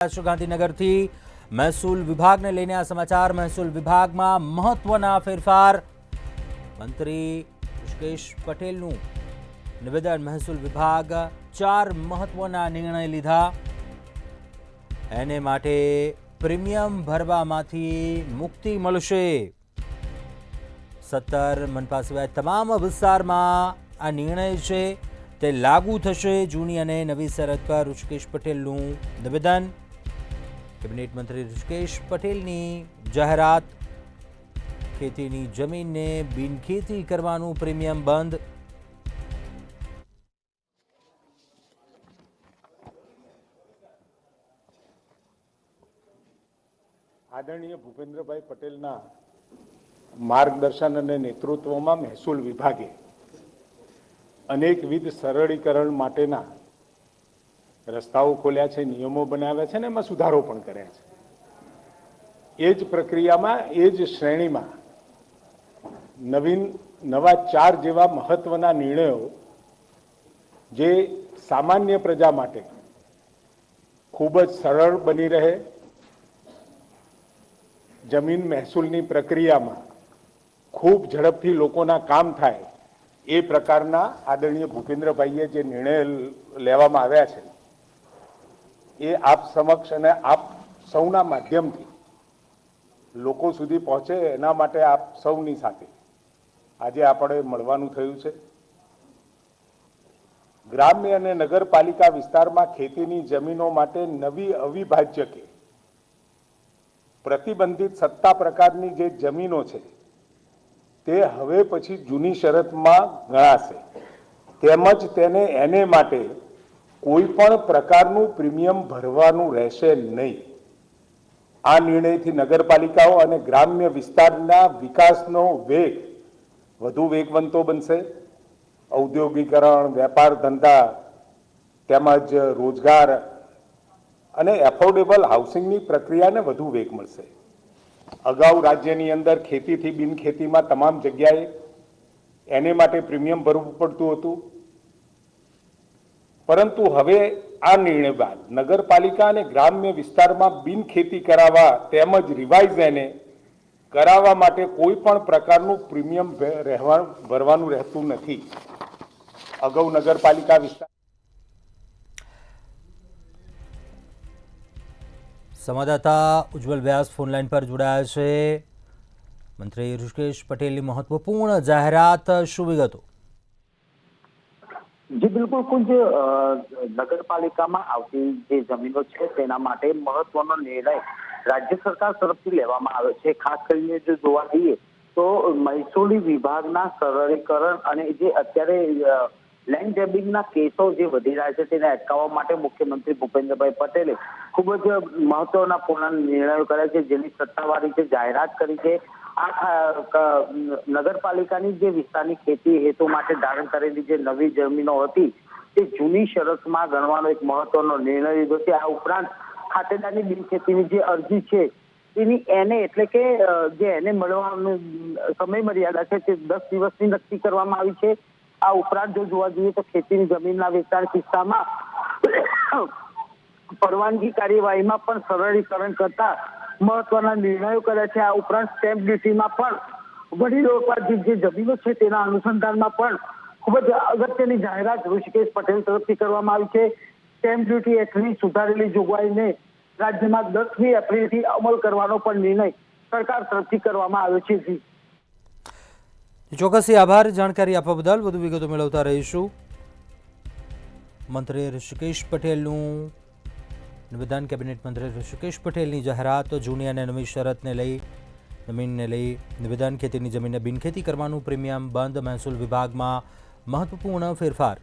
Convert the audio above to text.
ગાંધીનગરથી મહેસૂલ વિભાગને લઈને આ સમાચાર। મહેસૂલ વિભાગમાં મહત્વના ફેરફાર। મંત્રી ઋષિકેશ પટેલનું નિવેદન। મહેસૂલ વિભાગ 4 મહત્વના નિર્ણય લીધા। એને માટે પ્રીમિયમ ભરવામાંથી મુક્તિ મળશે। 17 મનપા સિવાય તમામ વિસ્તારમાં આ નિર્ણય છે તે લાગુ થશે। જૂની અને નવી શરત પર ઋષિકેશ પટેલનું નિવેદન। કેબિનેટ મંત્રી ઋષિકેશ પટેલની જાહેરાત। ખેતીની જમીનને બિનખેતી કરવાનું પ્રીમિયમ બંધ। આદરણીય ભૂપેન્દ્રભાઈ પટેલના માર્ગદર્શન અને નેતૃત્વમાં મહેસૂલ વિભાગે અનેકવિધ સરળીકરણ માટેના રસ્તાઓ ખોલ્યા છે, નિયમો બનાવ્યા છે અને એમાં સુધારો પણ કર્યા છે। એ જ પ્રક્રિયામાં એ જ શ્રેણીમાં નવા 4 જેવા મહત્વના નિર્ણયો જે સામાન્ય પ્રજા માટે ખૂબ જ સરળ બની રહે, જમીન મહેસૂલની પ્રક્રિયામાં ખૂબ ઝડપથી લોકોના કામ થાય એ પ્રકારના આદરણીય ભૂપેન્દ્રભાઈએ જે નિર્ણય લેવામાં આવ્યા છે એ આપ સમક્ષ અને આપ સૌના માધ્યમથી લોકો સુધી પહોંચે એના માટે આપ સૌની સાથે આજે આપણે મળવાનું થયું છે। ગ્રામ્ય અને નગરપાલિકા વિસ્તારમાં ખેતીની જમીનો માટે નવી અવિભાજ્ય કે પ્રતિબંધિત સત્તા પ્રકારની જે જમીનો છે તે હવે પછી જૂની શરતમાં ગણાશે, તેમજ તેને એને માટે કોઈ પણ પ્રકારનું પ્રીમિયમ ભરવાનું રહેશે નહીં। આ નિર્ણયથી નગરપાલિકાઓ અને ગ્રામ્ય વિસ્તારના વિકાસનો વેગ વધુ વેગવંતો બનશે। ઔદ્યોગિકરણ, વેપાર ધંધા તેમજ રોજગાર અને એફોર્ડેબલ હાઉસિંગની પ્રક્રિયાને વધુ વેગ મળશે। અગાઉ રાજ્યની અંદર ખેતીથી બિનખેતીમાં તમામ જગ્યાએ એને માટે પ્રીમિયમ ભરવું પડતું હતું, પરંતુ હવે આ નિર્ણય બાદ નગરપાલિકા અને ગ્રામ્ય વિસ્તારમાં બિનખેતી કરાવવા તેમજ રિવાઇઝ એને કરાવવા માટે કોઈ પણ પ્રકારનું પ્રીમિયમ ભરવાનું રહેતું નથી। અગાઉ નગરપાલિકા વિસ્તાર સંવાદદાતા ઉજ્જવલ વ્યાસ ફોનલાઈન પર જોડાયા છે। મંત્રી ઋષિકેશ પટેલની મહત્વપૂર્ણ જાહેરાત, શું વિગતો? जी बिल्कुल, कुछ नगरपालिकाમાં આવતી જે જમીનો છે તેના માટે મહત્વનો નિર્ણય રાજ્ય સરકાર તરફથી લેવામાં આવ્યો છે। ખાસ કરીને જો જોવા જઈએ તો મહેસૂલી વિભાગના સરળીકરણ અને જે અત્યારે લેન્ડ ગ્રેબિંગના કેસો જે વધી રહ્યા છે તેને અટકાવવા માટે મુખ્યમંત્રી ભૂપેન્દ્રભાઈ પટેલે ખૂબ જ મહત્વના પૂર્ણ નિર્ણયો કર્યા છે, જેની સત્તાવાર રીતે જાહેરાત કરી છે। આ નગરપાલિકાની જે વિસ્તારની ખેતી હેતુ માટે ધારણ કરેલી જે નવી જમીનો હતી તે જૂની શરતમાં ગણવાનો એક મહત્વનો નિર્ણય લીધો છે। આ ઉપરાંત ખાતેદારની બિનખેતીની જે અરજી છે તેની એને એટલે કે જે એને મળવાનો સમય મર્યાદા છે તે 10 દિવસની નક્કી કરવામાં આવી છે। આ ઉપરાંત જો જોવા જઈએ તો ખેતીની જમીનના વેચાણ કિસ્સામાં પરવાનગી કાર્યવાહીમાં પણ સરળીકરણ કરતા મહત્વના નિર્ણયો કર્યા છે। આ ઉપરાંત સ્ટેમ્પ ડ્યુટીમાં પણ વડીલો જે જમીનો છે તેના અનુસંધાનમાં પણ ખૂબ જ અગત્યની જાહેરાત ઋષિકેશ પટેલ તરફથી કરવામાં આવી છે। સ્ટેમ્પ ડ્યુટી એક્ટની સુધારેલી જોગવાઈને રાજ્યમાં 10મી એપ્રિલથી અમલ કરવાનો પણ નિર્ણય સરકાર તરફથી કરવામાં આવ્યો છે। ચોક્કસથી આભાર જાણકારી આપવા બદલ। વધુ વિગતો મેળવતા રહીશું। મંત્રી ઋષિકેશ પટેલનું નિવેદન। કેબિનેટ મંત્રી ઋષિકેશ પટેલની જાહેરાત। જૂની અને નવી શરતને લઈ જમીનને લઈ નિવેદન। ખેતીની જમીનને બિનખેતી કરવાનું પ્રીમિયમ બંધ। મહેસૂલ વિભાગમાં મહત્વપૂર્ણ ફેરફાર।